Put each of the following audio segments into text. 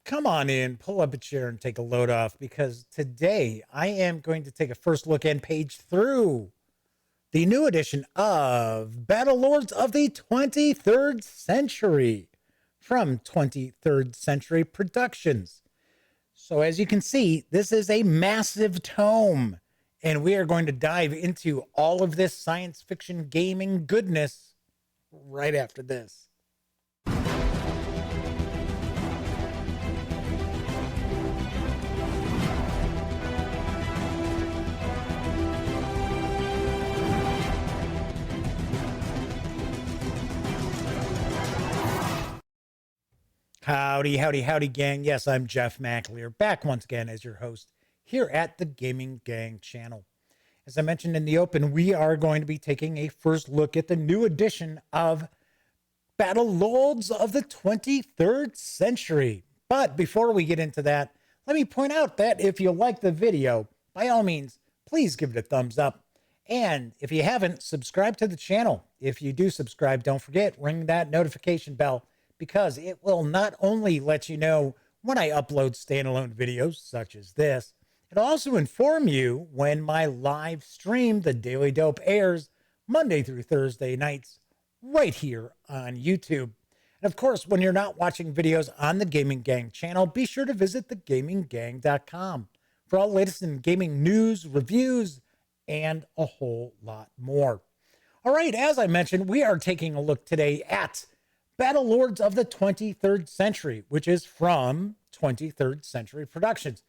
Come on in, pull up a chair and take a load off because today I am going to take a first look and page through the new edition of Battlelords of the 23rd Century from 23rd Century Productions. So as you can see, this is a massive tome, and we are going to dive into all of this science fiction gaming goodness right after this. Howdy, howdy, howdy, gang. Yes, I'm Jeff McAleer, back once again as your host here at the Gaming Gang channel. As I mentioned in the open, we are going to be taking a first look at the new edition of Battlelords of the 23rd Century. But before we get into that, let me point out that if you like the video, by all means, please give it a thumbs up. And if you haven't, subscribe to the channel. If you do subscribe, don't forget, ring that notification bell, because it will not only let you know when I upload standalone videos such as this, it'll also inform you when my live stream, The Daily Dope, airs Monday through Thursday nights right here on YouTube. And of course, when you're not watching videos on the Gaming Gang channel, be sure to visit thegaminggang.com for all the latest in gaming news, reviews, and a whole lot more. All right, as I mentioned, we are taking a look today at Battlelords of the 23rd Century, which is from 23rd Century Productions.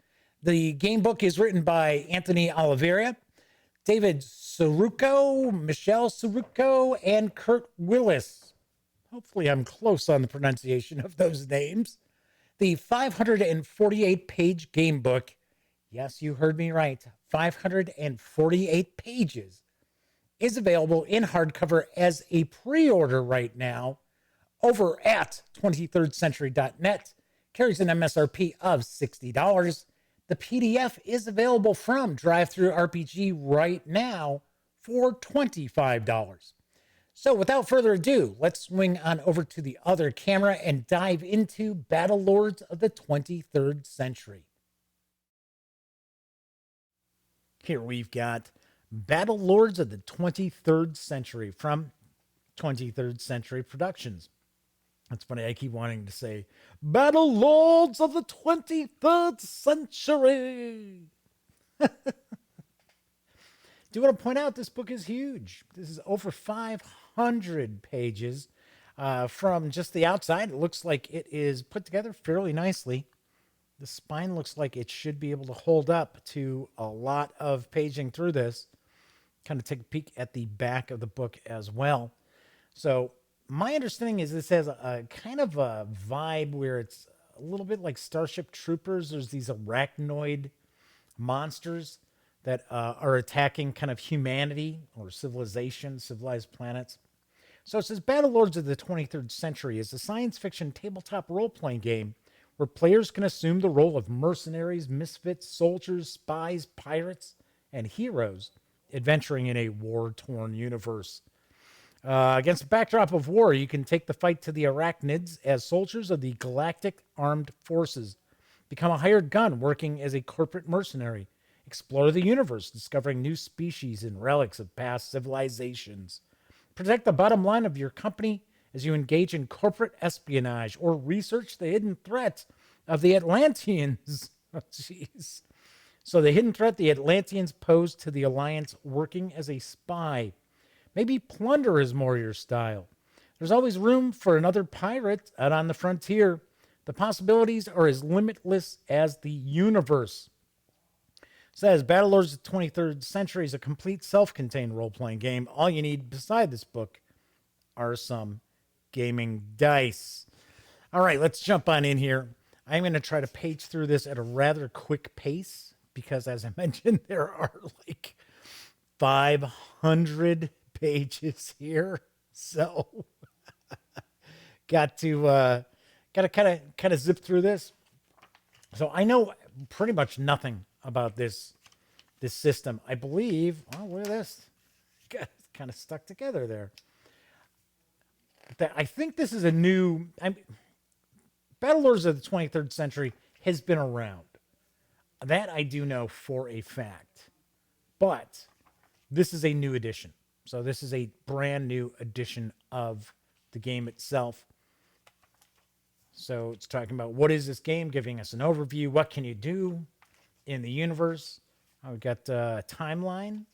The game book is written by Anthony Oliveira, David Sirocco, Michelle Sirocco, and Kurt Willis. Hopefully I'm close on the pronunciation of those names. The 548-page game book, yes, you heard me right, 548 pages, is available in hardcover as a pre-order right now over at 23rdcentury.net, carries an MSRP of $60. The PDF is available from DriveThruRPG right now for $25. So without further ado, let's swing on over to the other camera and dive into Battlelords of the 23rd Century. Here we've got Battlelords of the 23rd Century from 23rd Century Productions. That's funny, I keep wanting to say, Battlelords of the 23rd Century. Do want to point out this book is huge. This is over 500 pages. From just the outside, it looks like it is put together fairly nicely. The spine looks like it should be able to hold up to a lot of paging through this. Kind of take a peek at the back of the book as well. So my understanding is this has a kind of a vibe where it's a little bit like Starship Troopers. There's these arachnoid monsters that are attacking kind of humanity or civilization, civilized planets. So it says Battlelords of the 23rd Century is a science fiction tabletop role-playing game where players can assume the role of mercenaries, misfits, soldiers, spies, pirates, and heroes adventuring in a war-torn universe. Against a backdrop of war, you can take the fight to the arachnids as soldiers of the Galactic Armed Forces, become a hired gun working as a corporate mercenary, explore the universe, discovering new species and relics of past civilizations, protect the bottom line of your company as you engage in corporate espionage or research the hidden threat of the Atlanteans. Oh, jeez. So the hidden threat the Atlanteans pose to the Alliance working as a spy. Maybe plunder is more your style. There's always room for another pirate out on the frontier. The possibilities are as limitless as the universe. It says Battlelords of the 23rd Century is a complete self-contained role-playing game. All you need beside this book are some gaming dice. All right, let's jump on in here. I'm going to try to page through this at a rather quick pace because, as I mentioned, there are like 500 pages here, so got to kind of zip through this. So I know pretty much nothing about this system. I believe, oh, look at this, got kind of stuck together there. I think this is a new. Battlelords of the 23rd century has been around. That I do know for a fact. But this is a new edition. So this is a brand new edition of the game itself. So it's talking about what is this game, giving us an overview. What can you do in the universe? We've got a timeline.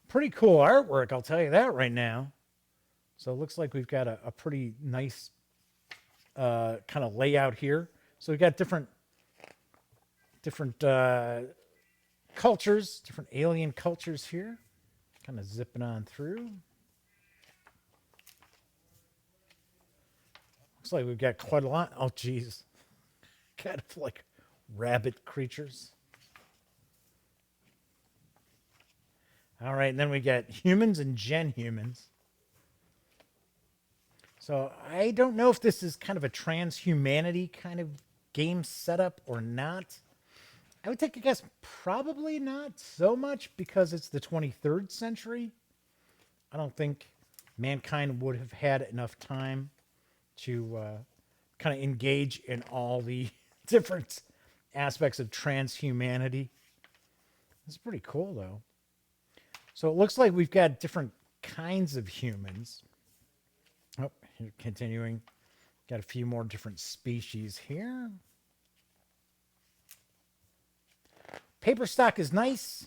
Pretty cool artwork, I'll tell you that right now. So it looks like we've got a pretty nice kind of layout here. So we've got different cultures, different alien cultures here. Kind of zipping on through. Looks like we've got quite a lot. Oh, geez. Kind of like rabbit creatures. All right, and then we got humans and gen humans. So I don't know if this is kind of a transhumanity kind of game setup or not. I would take a guess, probably not so much because it's the 23rd century. I don't think mankind would have had enough time to kind of engage in all the different aspects of transhumanity. It's pretty cool, though. So it looks like we've got different kinds of humans. Oh, here, continuing. Got a few more different species here. Paper stock is nice.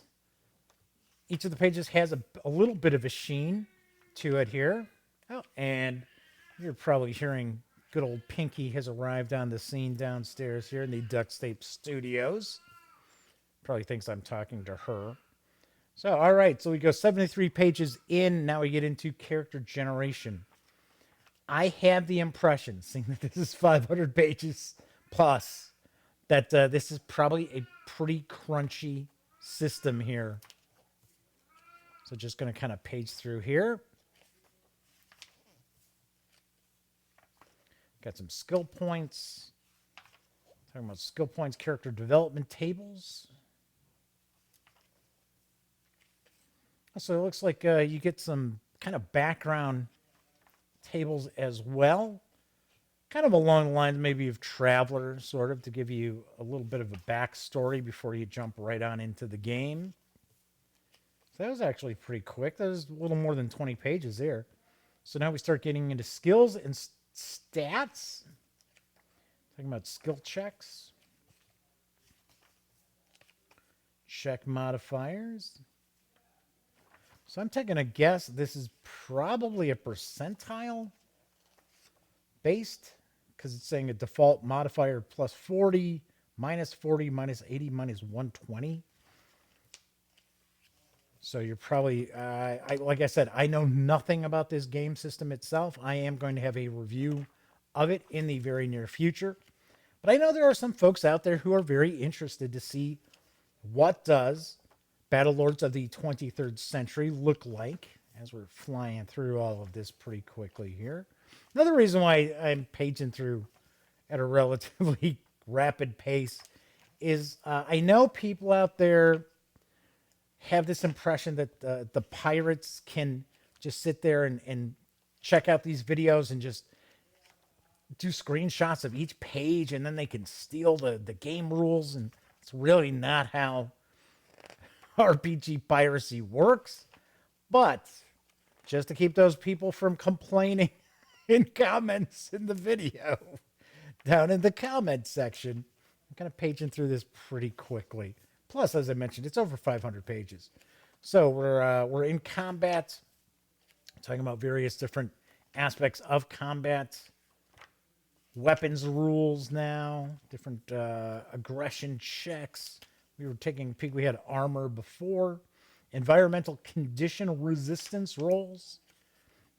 Each of the pages has a little bit of a sheen to it here. Oh, and you're probably hearing good old Pinky has arrived on the scene downstairs here in the Ducktape Studios. Probably thinks I'm talking to her. So, all right, so we go 73 pages in. Now we get into character generation. I have the impression, seeing that this is 500 pages plus, that this is probably a pretty crunchy system here. So just going to kind of page through here. Got some skill points. Talking about skill points, character development tables. So it looks like you get some kind of background tables as well. Kind of along the lines maybe of Traveler, sort of, to give you a little bit of a backstory before you jump right on into the game. So that was actually pretty quick. That was a little more than 20 pages there. So now we start getting into skills and stats. Talking about skill checks. Check modifiers. So I'm taking a guess this is probably a percentile based, because it's saying a default modifier plus 40, minus 40, minus 80, minus 120. So you're probably, like I said, I know nothing about this game system itself. I am going to have a review of it in the very near future. But I know there are some folks out there who are very interested to see what does Battlelords of the 23rd century look like, as we're flying through all of this pretty quickly here. Another reason why I'm paging through at a relatively rapid pace is I know people out there have this impression that the pirates can just sit there and check out these videos and just do screenshots of each page, and then they can steal the game rules, and it's really not how RPG piracy works. But just to keep those people from complaining in comments in the video, down in the comment section, I'm kind of paging through this pretty quickly. Plus, as I mentioned, it's over 500 pages. So we're in combat, talking about various different aspects of combat, weapons rules now, different aggression checks. We were taking a peek. We had armor before. Environmental condition resistance rolls.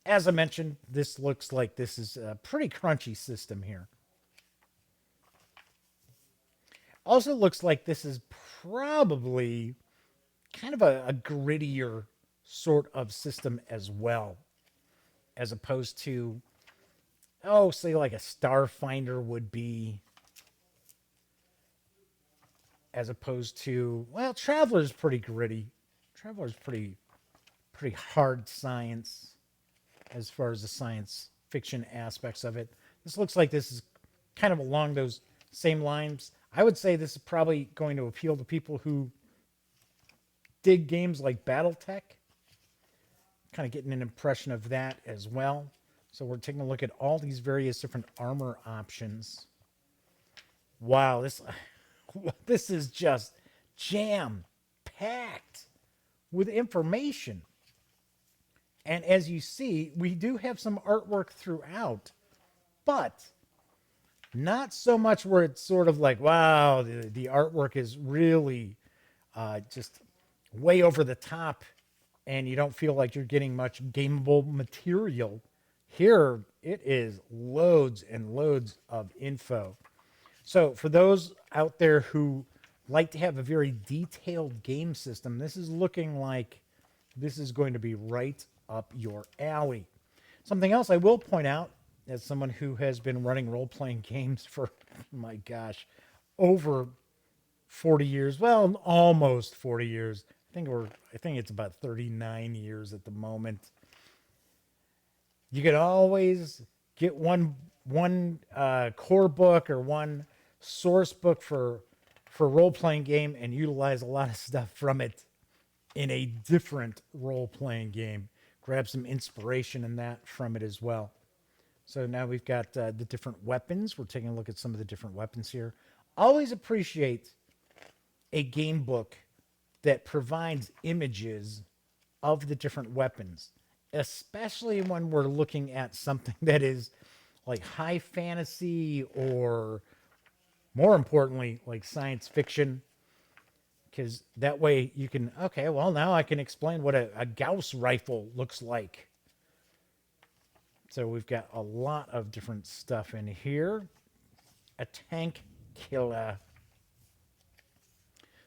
As I mentioned, this looks like this is a pretty crunchy system here. Also looks like this is probably kind of a grittier sort of system as well, as opposed to, oh, say like a Starfinder would be, as opposed to, well, Traveler's pretty gritty. Traveler's pretty hard science as far as the science fiction aspects of it. This looks like this is kind of along those same lines. I would say this is probably going to appeal to people who dig games like Battletech. Kind of getting an impression of that as well. So we're taking a look at all these various different armor options. Wow, this is just jam-packed with information. And as you see, we do have some artwork throughout, but not so much where it's sort of like, wow, the artwork is really just way over the top and you don't feel like you're getting much gameable material. Here, it is loads and loads of info. So for those out there who like to have a very detailed game system, this is looking like this is going to be right up your alley. Something else I will point out, as someone who has been running role-playing games for, my gosh, over 40 years, well, almost 40 years. I think it's about 39 years at the moment. You can always get one core book or one source book for a role-playing game and utilize a lot of stuff from it in a different role-playing game. Grab some inspiration in that from it as well. So now we've got the different weapons. We're taking a look at some of the different weapons here. Always appreciate a game book that provides images of the different weapons, especially when we're looking at something that is like high fantasy or, more importantly, like science fiction. Because that way you can, okay, well, now I can explain what a Gauss rifle looks like. So we've got a lot of different stuff in here. A tank killer.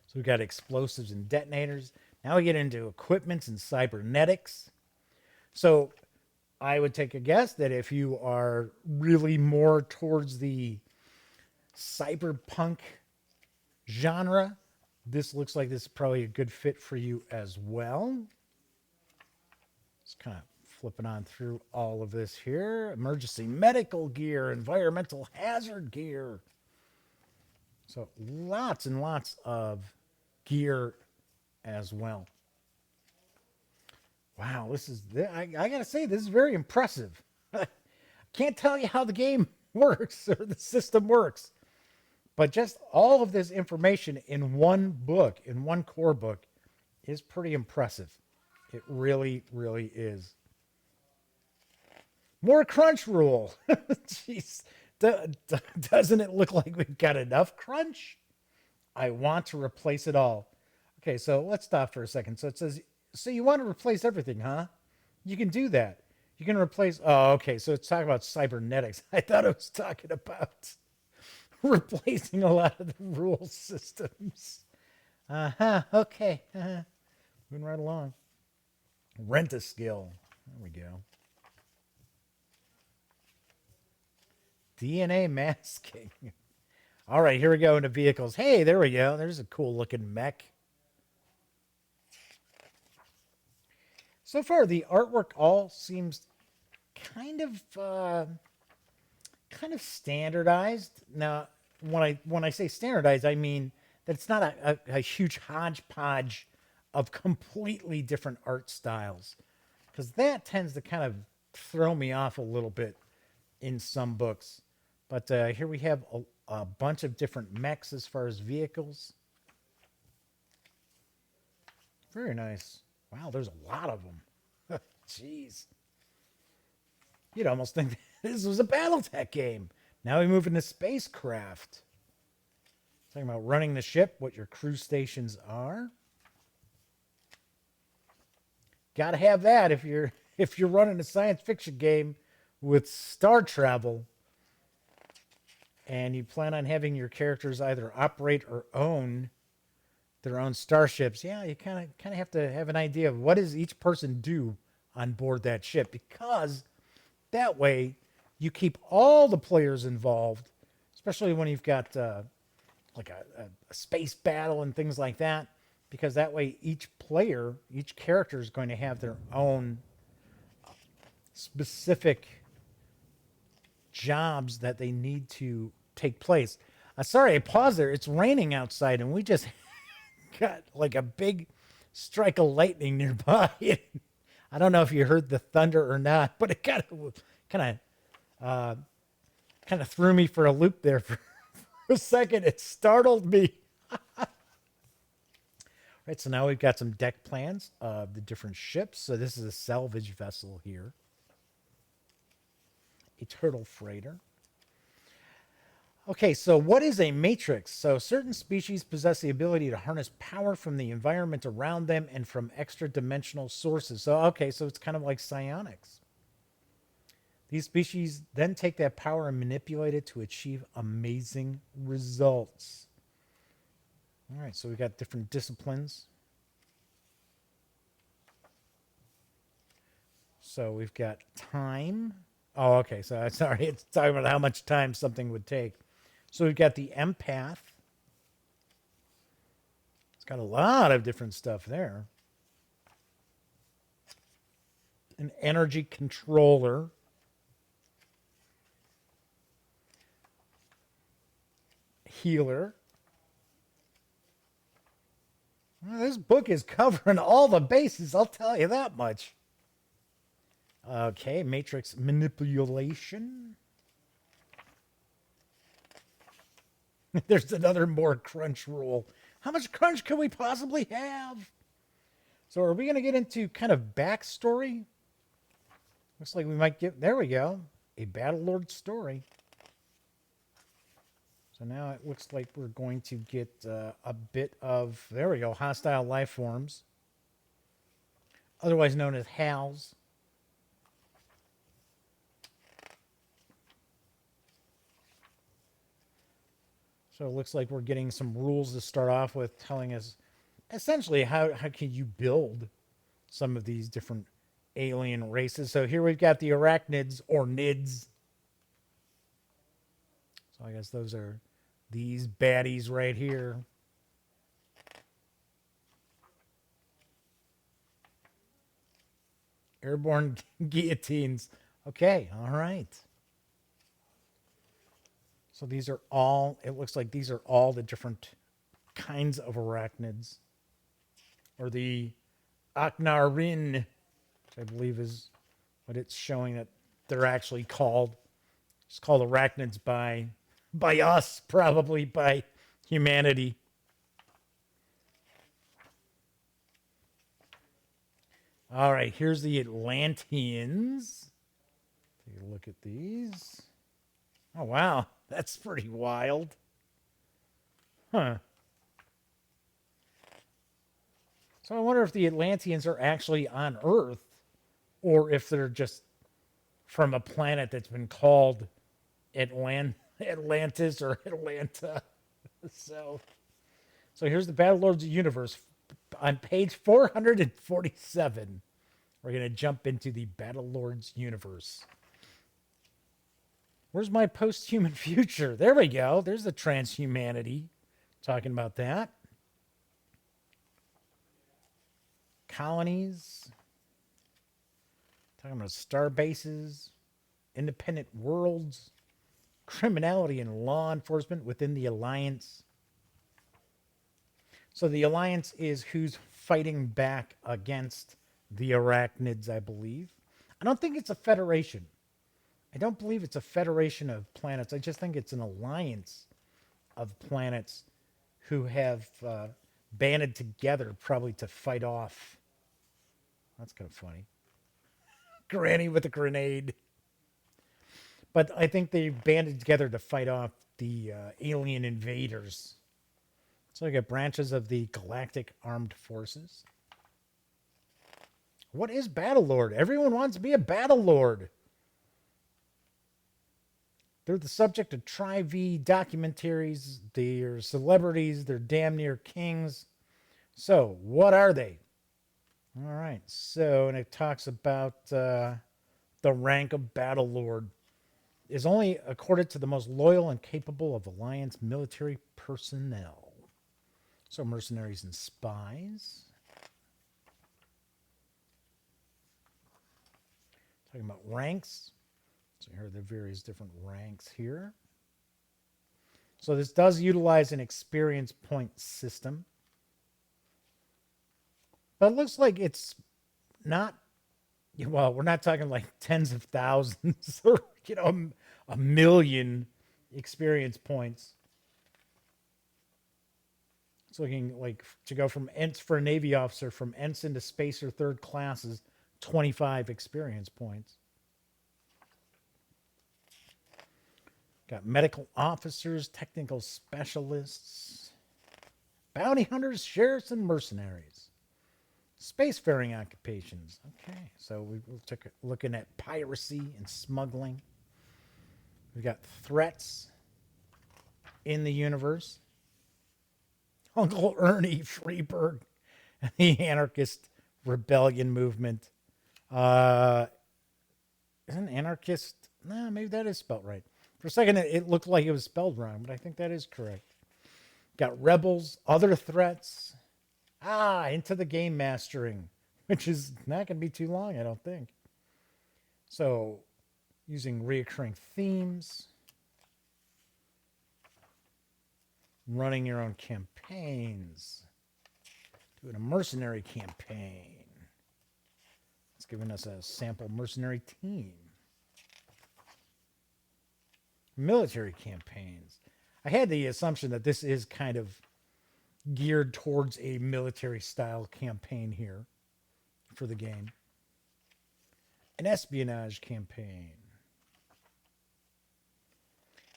So we've got explosives and detonators. Now we get into equipment and cybernetics. So I would take a guess that if you are really more towards the cyberpunk genre, this looks like this is probably a good fit for you as well. Just kind of flipping on through all of this here. Emergency medical gear, environmental hazard gear. So lots and lots of gear as well. Wow, I gotta say, this is very impressive. Can't tell you how the game works or the system works, but just all of this information in one book, in one core book, is pretty impressive. It really, really is. More crunch rule. Jeez, doesn't it look like we've got enough crunch? I want to replace it all. Okay, so let's stop for a second. So it says, so you want to replace everything, huh? You can do that. You can replace, oh, okay, so it's talking about cybernetics. I thought it was talking about replacing a lot of the rule systems. Okay. Moving right along. Rent a skill. There we go. DNA masking. All right, here we go into vehicles. Hey, there we go. There's a cool looking mech. So far, the artwork all seems kind of standardized. Now, when I say standardized, I mean that it's not a huge hodgepodge of completely different art styles, because that tends to kind of throw me off a little bit in some books. But here we have a bunch of different mechs as far as vehicles. Very nice. Wow, there's a lot of them. Jeez. You'd almost think this was a Battletech game. Now we move into spacecraft. Talking about running the ship, what your crew stations are. Got to have that if you're running a science fiction game with star travel, and you plan on having your characters either operate or own their own starships. Yeah, you kind of have to have an idea of what does each person do on board that ship, because that way you keep all the players involved, especially when you've got like a space battle and things like that, because that way each character is going to have their own specific jobs that they need to take place. Sorry, I paused there. It's raining outside, and we just got like a big strike of lightning nearby. I don't know if you heard the thunder or not, but it kind of threw me for a loop there for a second. It startled me. Right, so now we've got some deck plans of the different ships. So this is a salvage vessel here, a turtle freighter. Okay, so what is a matrix? So certain species possess the ability to harness power from the environment around them and from extra-dimensional sources. So, okay, so it's kind of like psionics. These species then take that power and manipulate it to achieve amazing results. All right, so we've got different disciplines. So we've got time. Oh, okay, so sorry, it's talking about how much time something would take. So we've got the empath. It's got a lot of different stuff there. An energy controller. Healer. Well, this book is covering all the bases, I'll tell you that much. Okay, matrix manipulation. There's another more crunch rule. How much crunch can we possibly have? So are we going to get into kind of backstory? Looks like we might get, there we go, a Battlelord story. So now it looks like we're going to get a bit of, there we go, hostile life forms, otherwise known as HALs. So it looks like we're getting some rules to start off with, telling us essentially how can you build some of these different alien races. So here we've got the arachnids or nids. So I guess those are these baddies right here. Airborne guillotines. Okay, all right. So these are all, it looks like these are all the different kinds of arachnids. Or the Aknarin, which I believe is what it's showing that they're actually called. It's called arachnids by us, probably by humanity. All right, here's the Atlanteans. Take a look at these. Oh, wow. That's pretty wild. Huh. So I wonder if the Atlanteans are actually on Earth or if they're just from a planet that's been called Atlantis or Atlanta. So here's the Battlelords universe. On page 447, we're going to jump into the Battlelords universe. Where's my post-human future? There we go. There's the transhumanity. Talking about that. Colonies. Talking about star bases. Independent worlds. Criminality and law enforcement within the Alliance. So the Alliance is who's fighting back against the arachnids, I believe. I don't think it's a federation. I don't believe it's a federation of planets. I just think it's an alliance of planets who have banded together probably to fight off. That's kind of funny. Granny with a grenade. But I think they banded together to fight off the alien invaders. So we got branches of the Galactic Armed Forces. What is Battlelord? Everyone wants to be a Battlelord. They're the subject of Tri-V documentaries. They're celebrities. They're damn near kings. So, what are they? All right. So, and it talks about the rank of Battlelord is only accorded to the most loyal and capable of Alliance military personnel. So, mercenaries and spies. Talking about ranks. So here are the various different ranks here. So this does utilize an experience point system. But it looks like it's not, well, we're not talking like tens of thousands or, a million experience points. It's looking like to go from for a Navy officer from ensign to spacer third class is 25 experience points. Got medical officers, technical specialists, bounty hunters, sheriffs, and mercenaries. Spacefaring occupations. Okay, so we're looking at piracy and smuggling. We've got threats in the universe. Uncle Ernie Freeburg and the anarchist rebellion movement. Isn't anarchist? No, maybe that is spelled right. For a second, it looked like it was spelled wrong, but I think that is correct. Got rebels, other threats. Into the game mastering, which is not going to be too long, I don't think. So, using reoccurring themes. Running your own campaigns. Doing a mercenary campaign. It's giving us a sample mercenary team. Military campaigns. I had the assumption that this is kind of geared towards a military style campaign here for the game. An espionage campaign.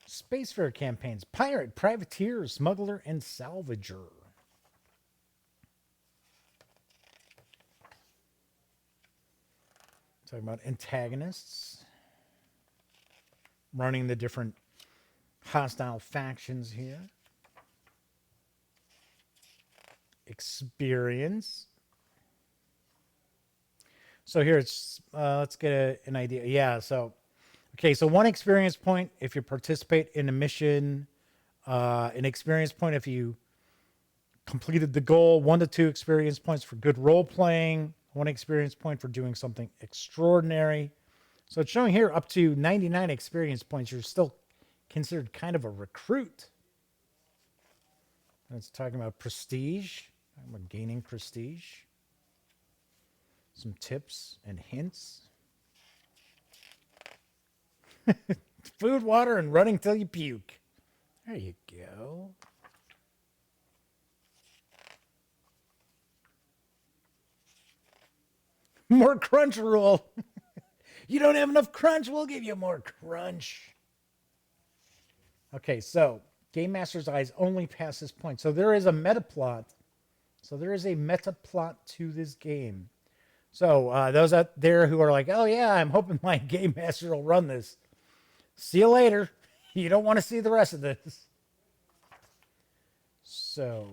Spacefarer campaigns. Pirate, privateer, smuggler, and salvager. Talking about antagonists. Running the different hostile factions here. Experience. So here it's, let's get an idea. Yeah, so, okay, so 1 experience point if you participate in a mission, an experience point if you completed the goal, 1 to 2 experience points for good role playing, 1 experience point for doing something extraordinary. So it's showing here up to 99 experience points. You're still considered kind of a recruit. And it's talking about prestige. Talking about gaining prestige. Some tips and hints. Food, water, and running till you puke. There you go. More crunch rule. You don't have enough crunch, we'll give you more crunch. Okay, so Game Master's eyes only pass this point. So there is a meta plot. So there is a meta plot to this game. So those out there who are like, oh yeah, I'm hoping my Game Master will run this. See you later. You don't want to see the rest of this. So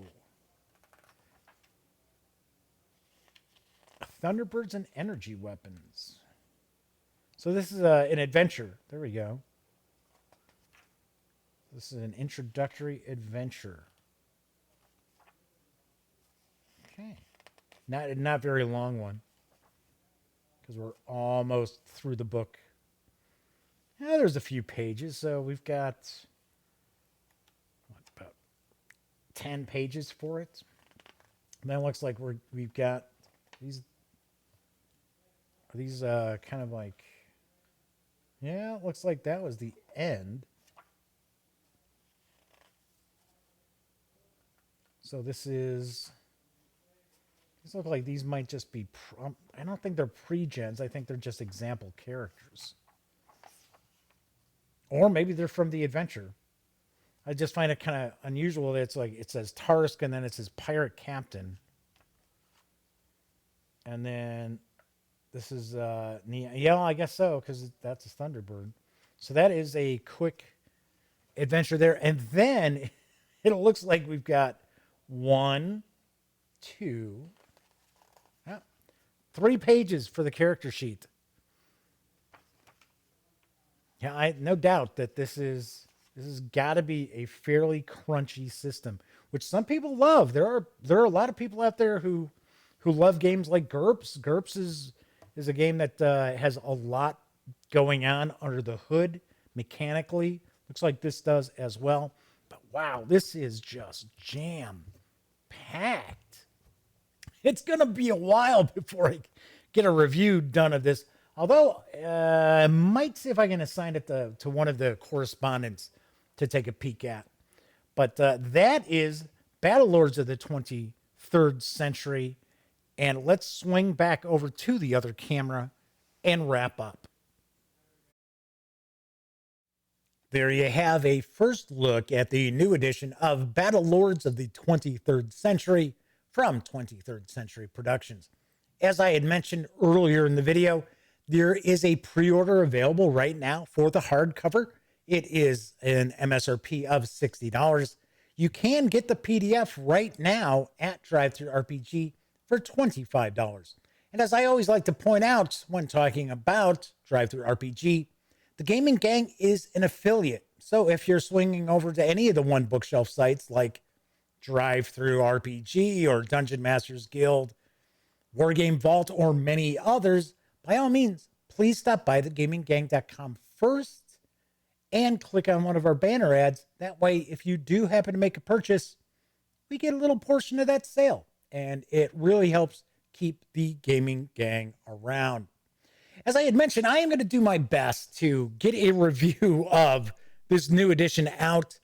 Thunderbirds and energy weapons. So this is an adventure. There we go. This is an introductory adventure. Okay. Not very long one. Because we're almost through the book. Yeah, there's a few pages. So we've got about 10 pages for it. And then it looks like we've got these. Are these kind of like... Yeah, it looks like that was the end. So this is... These look like these might just be... I don't think they're pre-gens. I think they're just example characters. Or maybe they're from the adventure. I just find it kind of unusual that it's like it says Tarsk and then it says Pirate Captain. And then... This is, yeah, I guess so, because that's a Thunderbird. So that is a quick adventure there. And then it looks like we've got 1, 2, 3 pages for the character sheet. Yeah, no doubt that this has got to be a fairly crunchy system, which some people love. There are a lot of people out there who love games like GURPS. GURPS is a game that has a lot going on under the hood mechanically. Looks like this does as well. But wow, this is just jam-packed. It's going to be a while before I get a review done of this. Although, I might see if I can assign it to one of the correspondents to take a peek at. But that is Battlelords of the 23rd Century. And let's swing back over to the other camera and wrap up. There you have a first look at the new edition of Battlelords of the 23rd Century from 23rd Century Productions. As I had mentioned earlier in the video, there is a pre-order available right now for the hardcover. It is an MSRP of $60. You can get the PDF right now at DriveThruRPG for $25. And as I always like to point out when talking about DriveThruRPG, the Gaming Gang is an affiliate. So if you're swinging over to any of the One Bookshelf sites like DriveThruRPG or Dungeon Masters Guild, Wargame Vault, or many others, by all means, please stop by thegaminggang.com first and click on one of our banner ads. That way, if you do happen to make a purchase, we get a little portion of that sale. And it really helps keep the Gaming Gang around. As I had mentioned, I am going to do my best to get a review of this new edition out.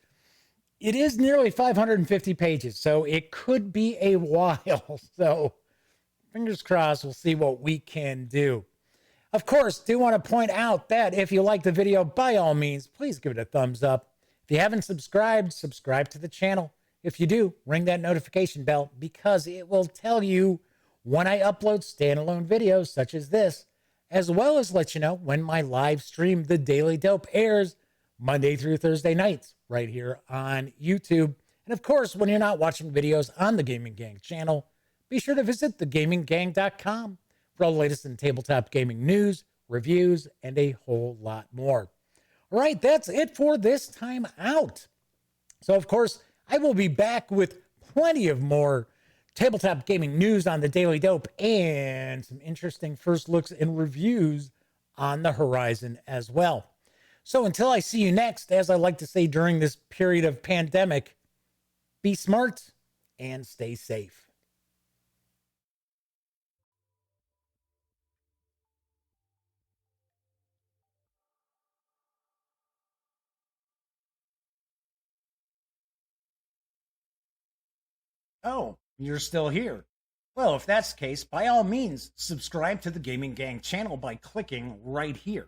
It is nearly 550 pages, so it could be a while. So fingers crossed, we'll see what we can do. Of course, do want to point out that if you like the video, by all means, please give it a thumbs up. If you haven't subscribed, subscribe to the channel. If you do, ring that notification bell because it will tell you when I upload standalone videos such as this, as well as let you know when my live stream, The Daily Dope, airs Monday through Thursday nights right here on YouTube. And of course, when you're not watching videos on the Gaming Gang channel, be sure to visit thegaminggang.com for all the latest in tabletop gaming news, reviews, and a whole lot more. All right, that's it for this time out. So, of course, I will be back with plenty of more tabletop gaming news on the Daily Dope and some interesting first looks and reviews on the horizon as well. So until I see you next, as I like to say during this period of pandemic, be smart and stay safe. Oh, you're still here. Well, if that's the case, by all means, subscribe to the Gaming Gang channel by clicking right here.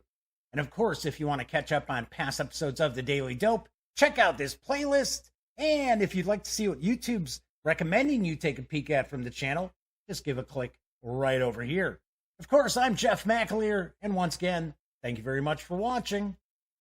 And of course, if you want to catch up on past episodes of The Daily Dope, check out this playlist. And if you'd like to see what YouTube's recommending you take a peek at from the channel, just give a click right over here. Of course, I'm Jeff McAleer, and once again, thank you very much for watching.